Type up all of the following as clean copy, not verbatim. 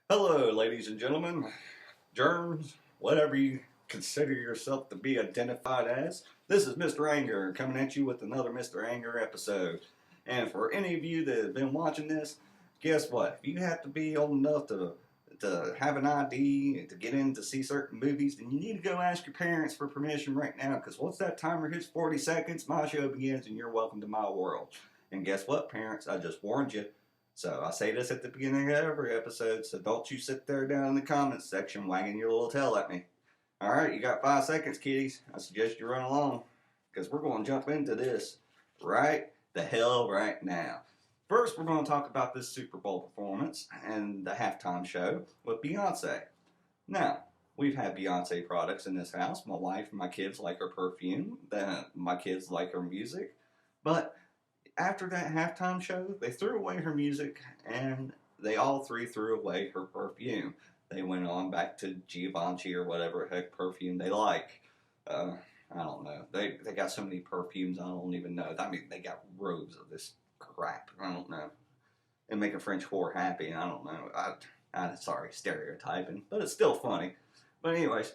Hello, ladies and gentlemen, germs, whatever you consider yourself to be identified as. This is Mr. Anger coming at you with another Mr. Anger episode. And for any of you that have been watching this, guess what? If you have to be old enough to have an ID to get in to see certain movies, then you need to go ask your parents for permission right now. Because once that timer hits 40 seconds, my show begins and you're welcome to my world. And guess what, parents? I just warned you. So I say this at the beginning of every episode, so don't you sit there down in the comments section wagging your little tail at me. Alright, you got 5 seconds, kiddies. I suggest you run along, because we're going to jump into this right the hell right now. First, we're going to talk about this Super Bowl performance and the halftime show with Beyonce. Now, we've had Beyonce products in this house. My wife and my kids like her perfume. My kids like her music. But after that halftime show, they threw away her music and they all three threw away her perfume. They went on back to Givenchy or whatever heck perfume they like. I don't know. They got so many perfumes, I don't even know. I mean, they got rows of this crap. I don't know. And make a French whore happy. I don't know. I'm sorry, stereotyping, but it's still funny. But anyways,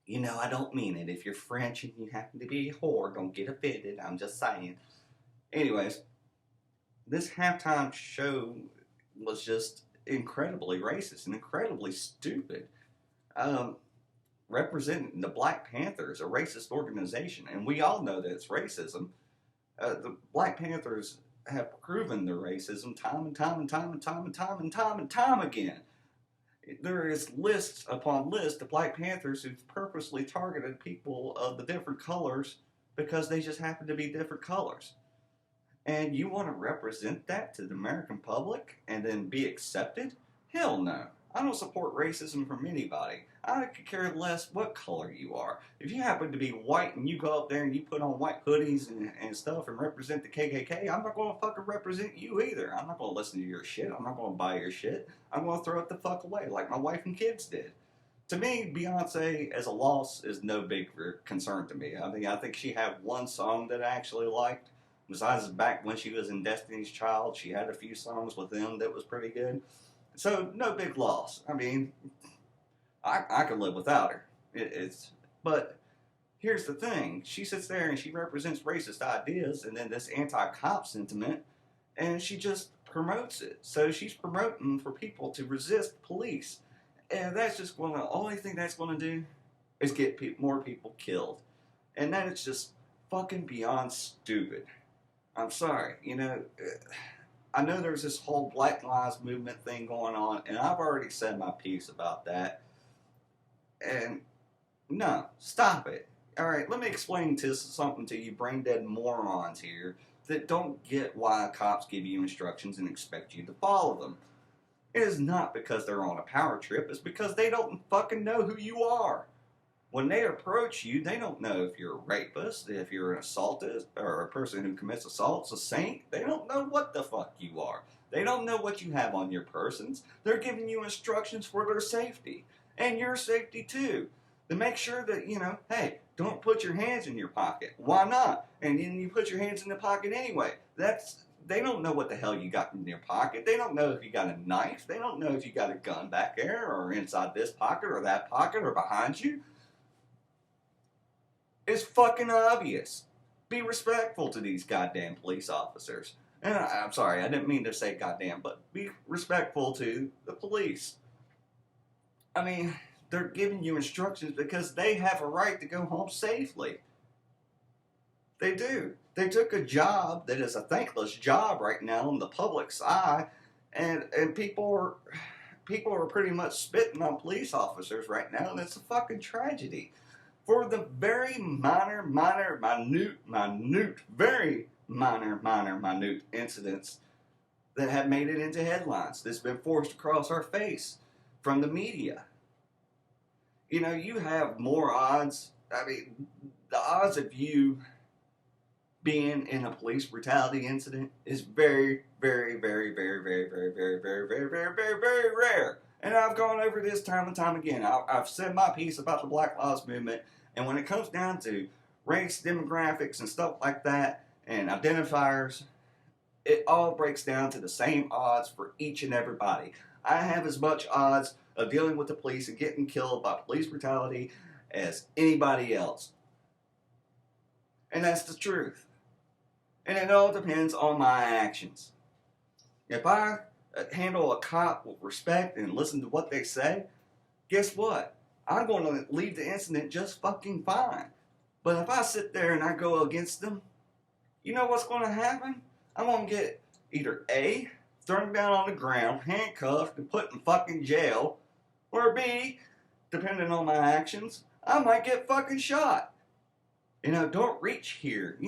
I don't mean it. If you're French and you happen to be a whore, don't get offended. I'm just saying. Anyways, this halftime show was just incredibly racist and incredibly stupid. Representing the Black Panthers, a racist organization, and we all know that it's racism. The Black Panthers have proven their racism time and time and time and time and time and time and time again. There is lists upon lists of Black Panthers who've purposely targeted people of the different colors because they just happen to be different colors. And you want to represent that to the American public and then be accepted? Hell no. I don't support racism from anybody. I could care less what color you are. If you happen to be white and you go up there and you put on white hoodies and stuff and represent the KKK, I'm not going to fucking represent you either. I'm not going to listen to your shit. I'm not going to buy your shit. I'm going to throw it the fuck away like my wife and kids did. To me, Beyonce as a loss is no big concern to me. I think she had one song that I actually liked. Besides, back when she was in Destiny's Child, she had a few songs with them that was pretty good. So, no big loss. I mean, I could live without her. But here's the thing. She sits there and she represents racist ideas and then this anti-cop sentiment, and she just promotes it. So she's promoting for people to resist police. And that's just going to, the only thing that's going to do is get more people killed. And that is just fucking beyond stupid. I'm sorry, I know there's this whole Black Lives Movement thing going on, and I've already said my piece about that. And no, stop it. All right, let me explain something to you brain dead morons here that don't get why cops give you instructions and expect you to follow them. It is not because they're on a power trip, it's because they don't fucking know who you are. When they approach you, they don't know if you're a rapist, if you're an assaultist, or a person who commits assaults, a saint. They don't know what the fuck you are. They don't know what you have on your persons. They're giving you instructions for their safety. And your safety too. To make sure that, hey, don't put your hands in your pocket. Why not? And then you put your hands in the pocket anyway. They don't know what the hell you got in your pocket. They don't know if you got a knife. They don't know if you got a gun back there or inside this pocket or that pocket or behind you. It's fucking obvious. Be respectful to these goddamn police officers. And I'm sorry, I didn't mean to say goddamn, but be respectful to the police. I mean, they're giving you instructions because they have a right to go home safely. They do. They took a job that is a thankless job right now in the public's eye, and people are pretty much spitting on police officers right now, and it's a fucking tragedy. For the very minute, very minute incidents that have made it into headlines, that's been forced across our face from the media. You have more odds. I mean, the odds of you being in a police brutality incident is very, very, very, very, very, very, very, very, very, very, very, very rare. And I've gone over this time and time again. I've said my piece about the Black Lives Movement, and when it comes down to race, demographics, and stuff like that, and identifiers, it all breaks down to the same odds for each and everybody. I have as much odds of dealing with the police and getting killed by police brutality as anybody else. And that's the truth. And it all depends on my actions. If I handle a cop with respect and listen to what they say, guess what? I'm going to leave the incident just fucking fine. But if I sit there and I go against them, you know what's going to happen? I'm going to get either A, thrown down on the ground, handcuffed, and put in fucking jail, or B, depending on my actions, I might get fucking shot. Don't reach here.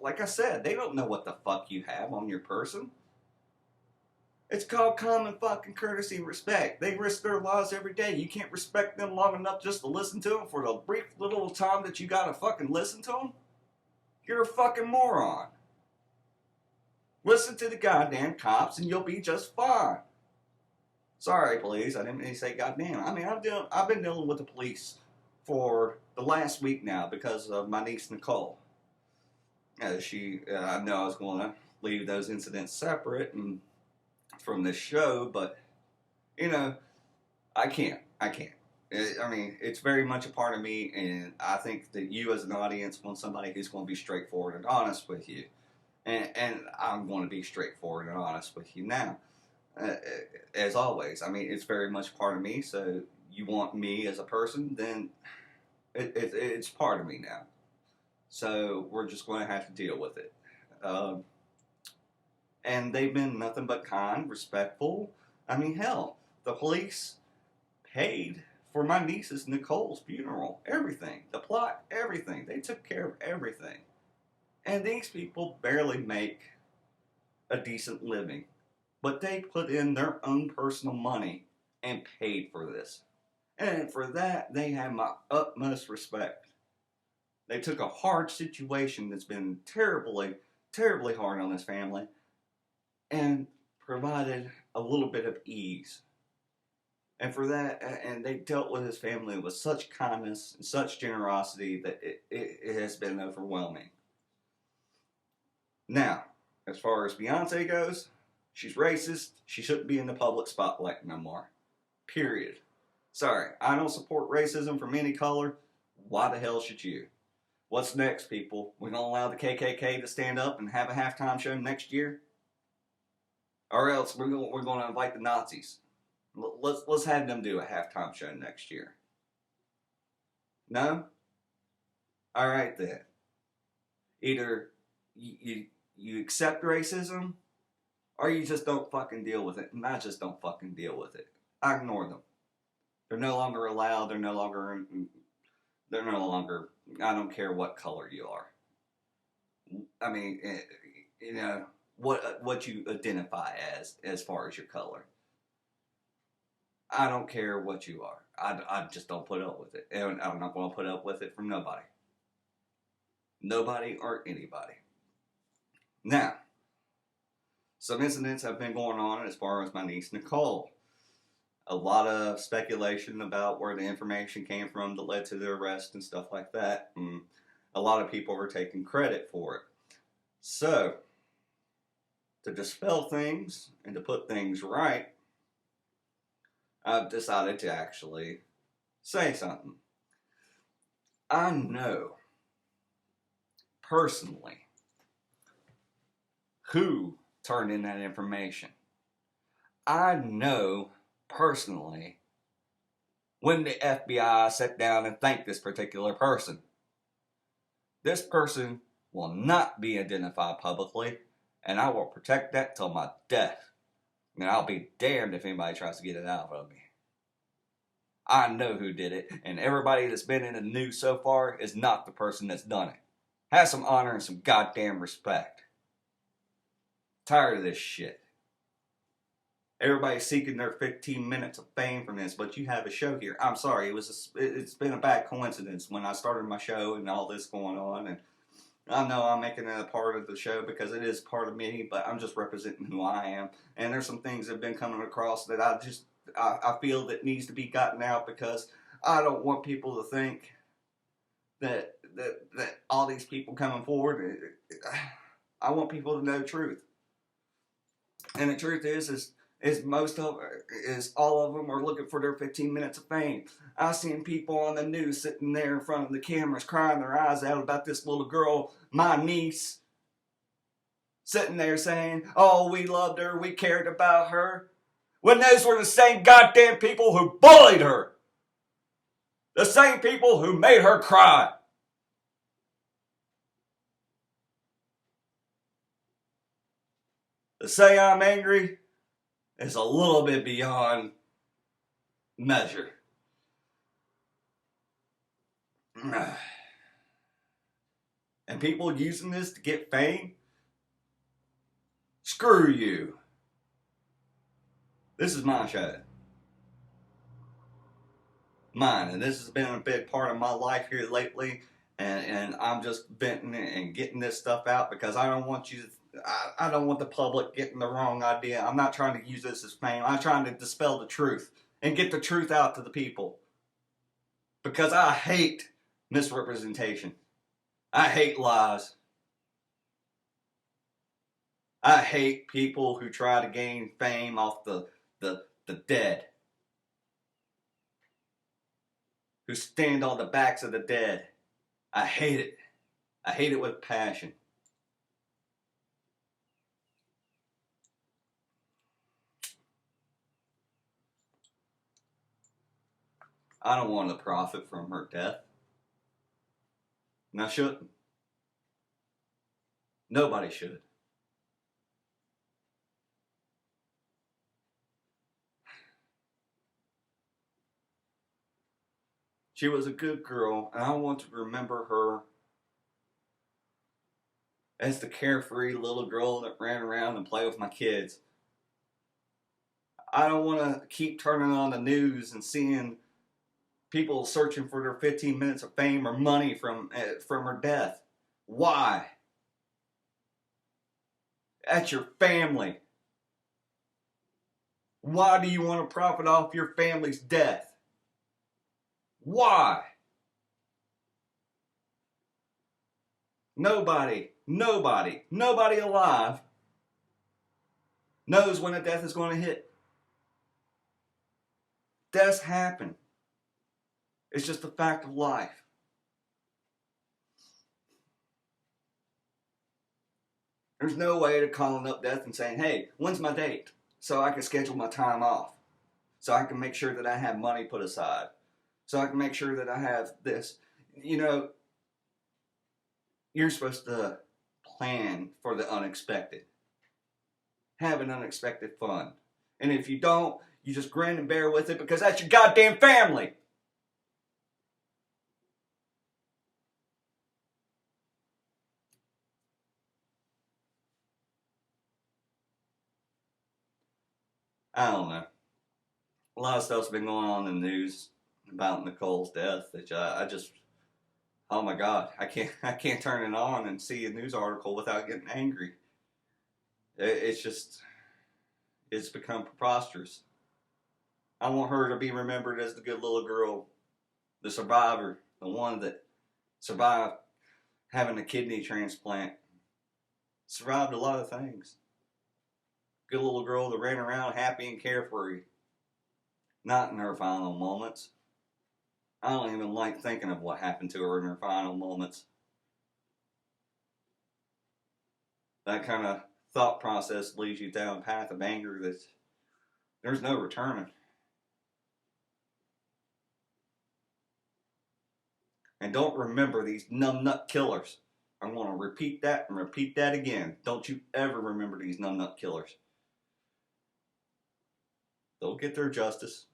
Like I said, they don't know what the fuck you have on your person. It's called common fucking courtesy and respect. They risk their lives every day. You can't respect them long enough just to listen to them for the brief little time that you gotta fucking listen to them? You're a fucking moron. Listen to the goddamn cops and you'll be just fine. Sorry, police. I didn't mean to say goddamn. I mean, I've been dealing with the police for the last week now because of my niece Nicole. I know I was going to leave those incidents separate and from this show, but I can't. It's very much a part of me, and I think that you as an audience want somebody who's going to be straightforward and honest with you, and I'm going to be straightforward and honest with you now, as always. It's very much a part of me. So you want me as a person, then it's part of me now. So we're just going to have to deal with it. And they've been nothing but kind, respectful. Hell, the police paid for my niece's Nicole's funeral. Everything. The plot, everything. They took care of everything. And these people barely make a decent living. But they put in their own personal money and paid for this. And for that, they have my utmost respect. They took a hard situation that's been terribly, terribly hard on this family and provided a little bit of ease. And for that, and they dealt with his family with such kindness and such generosity that it has been overwhelming. Now, as far as Beyonce goes, she's racist. She shouldn't be in the public spotlight no more. Period. Sorry, I don't support racism from any color. Why the hell should you? What's next, people? We're going to allow the KKK to stand up and have a halftime show next year? Or else we're going to invite the Nazis. Let's have them do a halftime show next year. No? Alright then. Either you accept racism, or you just don't fucking deal with it. And I just don't fucking deal with it. I ignore them. They're no longer allowed. They're no longer, I don't care what color you are. What you identify as far as your color. I don't care what you are. I just don't put up with it. And I'm not going to put up with it from nobody. Nobody or anybody. Now, some incidents have been going on as far as my niece Nicole. A lot of speculation about where the information came from that led to the arrest and stuff like that. And a lot of people are taking credit for it. So, to dispel things and to put things right, I've decided to actually say something. I know, personally, who turned in that information. I know, personally, when the FBI sat down and thanked this particular person. This person will not be identified publicly, and I will protect that till my death. And I'll be damned if anybody tries to get it out of me. I know who did it, and everybody that's been in the news so far is not the person that's done it. Have some honor and some goddamn respect. Tired of this shit. Everybody's seeking their 15 minutes of fame from this, but you have a show here. I'm sorry, it's been a bad coincidence when I started my show and all this going on, and I know I'm making it a part of the show because it is part of me, but I'm just representing who I am. And there's some things that have been coming across that I feel that needs to be gotten out because I don't want people to think that all these people coming forward, I want people to know the truth. And the truth is most of is all of them are looking for their 15 minutes of fame. I've seen people on the news sitting there in front of the cameras crying their eyes out about this little girl, my niece, sitting there saying, "Oh, we loved her, we cared about her," when those were the same goddamn people who bullied her, the same people who made her cry. To say I'm angry is a little bit beyond measure. And people using this to get fame? Screw you. This is my show. Mine. And this has been a big part of my life here lately. And I'm just venting and getting this stuff out because I don't want you to, I don't want the public getting the wrong idea. I'm not trying to use this as fame. I'm trying to dispel the truth and get the truth out to the people. Because I hate misrepresentation. I hate lies. I hate people who try to gain fame off the dead. Who stand on the backs of the dead. I hate it. I hate it with passion. I don't want to profit from her death. And I shouldn't. Nobody should. She was a good girl, and I want to remember her as the carefree little girl that ran around and played with my kids. I don't want to keep turning on the news and seeing people searching for their 15 minutes of fame or money from her death. Why? That's your family. Why do you want to profit off your family's death? Why? Nobody alive knows when a death is going to hit. Deaths happen. It's just a fact of life. There's no way to calling up death and saying, "Hey, when's my date?" So I can schedule my time off. So I can make sure that I have money put aside. So I can make sure that I have this. You know, you're supposed to plan for the unexpected. Have an unexpected fun. And if you don't, you just grin and bear with it because that's your goddamn family. I don't know. A lot of stuff's been going on in the news about Nicole's death that I just, oh my God, I can't turn it on and see a news article without getting angry. It's become preposterous. I want her to be remembered as the good little girl, the survivor, the one that survived having a kidney transplant, survived a lot of things. Good little girl that ran around happy and carefree. Not in her final moments. I don't even like thinking of what happened to her in her final moments. That kind of thought process leads you down a path of anger that there's no returning. And don't remember these numbnut killers. I want to repeat that and repeat that again. Don't you ever remember these numbnut killers. They'll get their justice.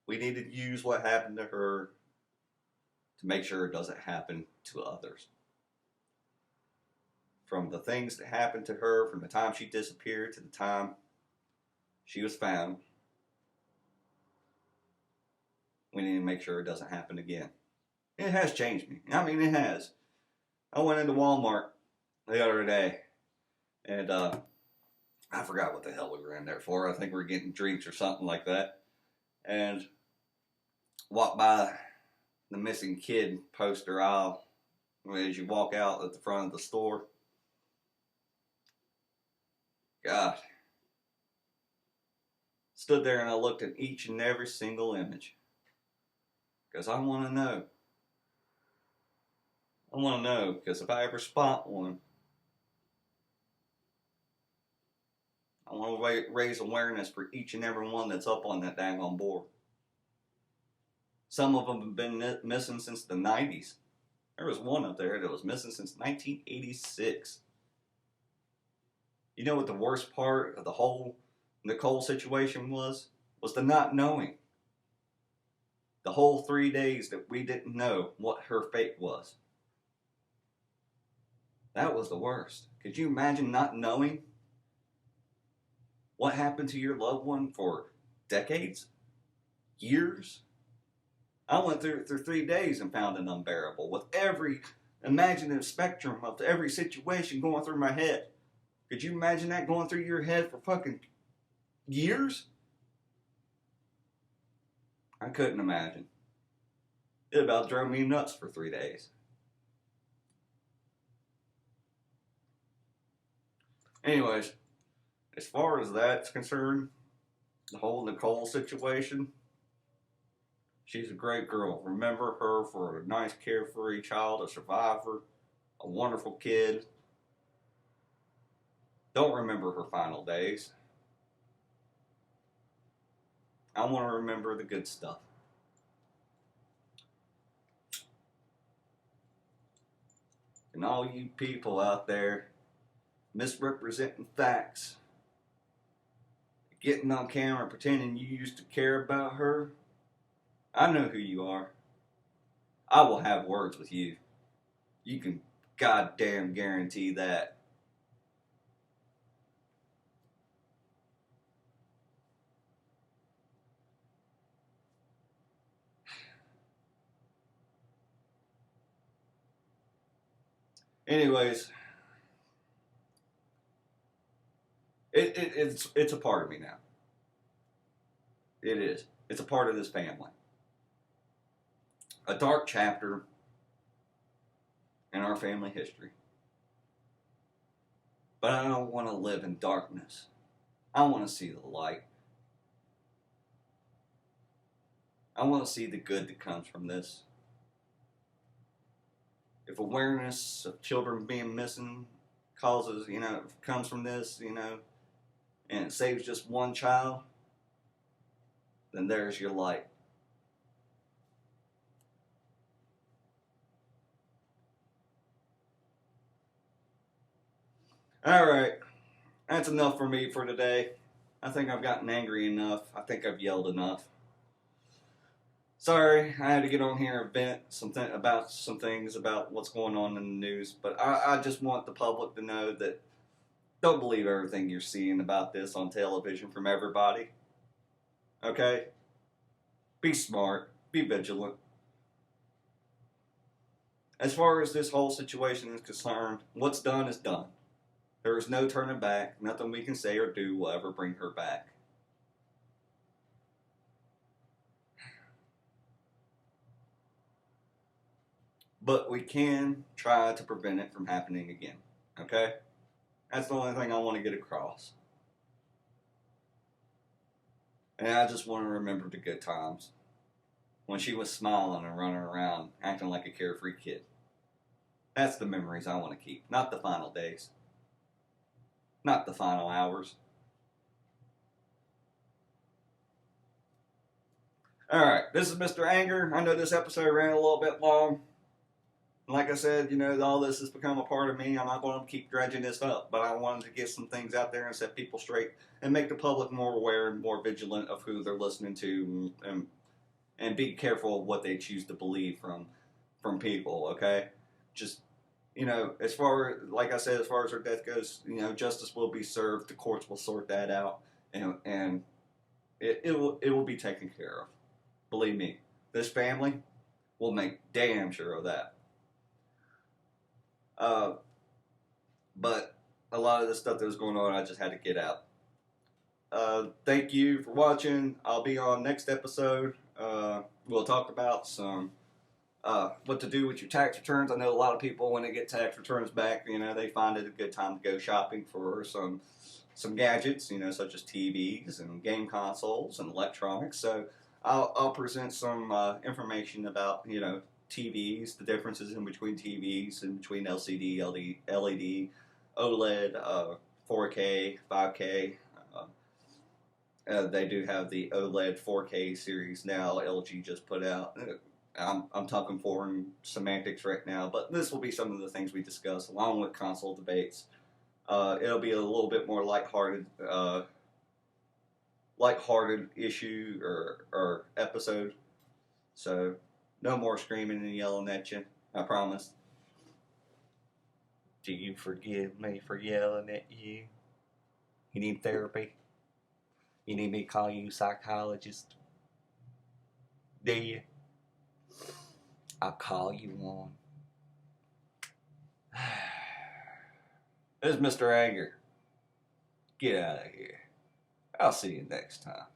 We need to use what happened to her to make sure it doesn't happen to others. From the things that happened to her, from the time she disappeared to the time she was found, we need to make sure it doesn't happen again. It has changed me. I mean, it has. I went into Walmart the other day, and I forgot what the hell we were in there for. I think we were getting drinks or something like that. And walked by the missing kid poster aisle. as you walk out at the front of the store. God. Stood there and I looked at each and every single image. Because I want to know. I want to know, because if I ever spot one, I want to raise awareness for each and every one that's up on that daggone board. Some of them have been missing since the 90s. There was one up there that was missing since 1986. You know what the worst part of the whole Nicole situation was? Was the not knowing. The whole 3 days that we didn't know what her fate was. That was the worst. Could you imagine not knowing what happened to your loved one for decades? Years? I went through 3 days and found it unbearable with every imaginative spectrum of every situation going through my head. Could you imagine that going through your head for fucking years? I couldn't imagine. It about drove me nuts for 3 days. Anyways, as far as that's concerned, the whole Nicole situation, she's a great girl. Remember her for a nice, carefree child, a survivor, a wonderful kid. Don't remember her final days. I want to remember the good stuff. And all you people out there misrepresenting facts, getting on camera pretending you used to care about her, I know who you are. I will have words with you. You can goddamn guarantee that. Anyways, it's a part of me now. It is. It's a part of this family. A dark chapter in our family history. But I don't want to live in darkness. I want to see the light. I want to see the good that comes from this. If awareness of children being missing causes, comes from this, and it saves just one child, then there's your light. Alright, that's enough for me for today. I think I've gotten angry enough. I think I've yelled enough. Sorry, I had to get on here and vent about some things about what's going on in the news, but I just want the public to know that don't believe everything you're seeing about this on television from everybody. Okay? Be smart. Be vigilant. As far as this whole situation is concerned, what's done is done. There is no turning back. Nothing we can say or do will ever bring her back. But we can try to prevent it from happening again. Okay? That's the only thing I want to get across. And I just want to remember the good times. When she was smiling and running around, acting like a carefree kid. That's the memories I want to keep. Not the final days. Not the final hours. Alright, this is Mr. Anger. I know this episode ran a little bit long. Like I said, all this has become a part of me. I'm not going to keep dredging this up, but I wanted to get some things out there and set people straight and make the public more aware and more vigilant of who they're listening to and be careful of what they choose to believe from people, okay? Just, as far as her death goes, justice will be served. The courts will sort that out, and it will be taken care of. Believe me, this family will make damn sure of that. But a lot of the stuff that was going on, I just had to get out. Thank you for watching. I'll be on next episode. We'll talk about some what to do with your tax returns. I know a lot of people, when they get tax returns back, they find it a good time to go shopping for some gadgets, such as TVs and game consoles and electronics. So I'll present some information about TVs, the differences in between TVs and between LCD, LED, OLED, 4K, 5K. They do have the OLED 4K series now. LG just put out. I'm talking foreign semantics right now, but this will be some of the things we discuss along with console debates. It'll be a little bit more lighthearted issue or episode. So no more screaming and yelling at you. I promise. Do you forgive me for yelling at you? You need therapy? You need me to call you psychologist? Do you? I'll call you one. This is Mr. Anger. Get out of here. I'll see you next time.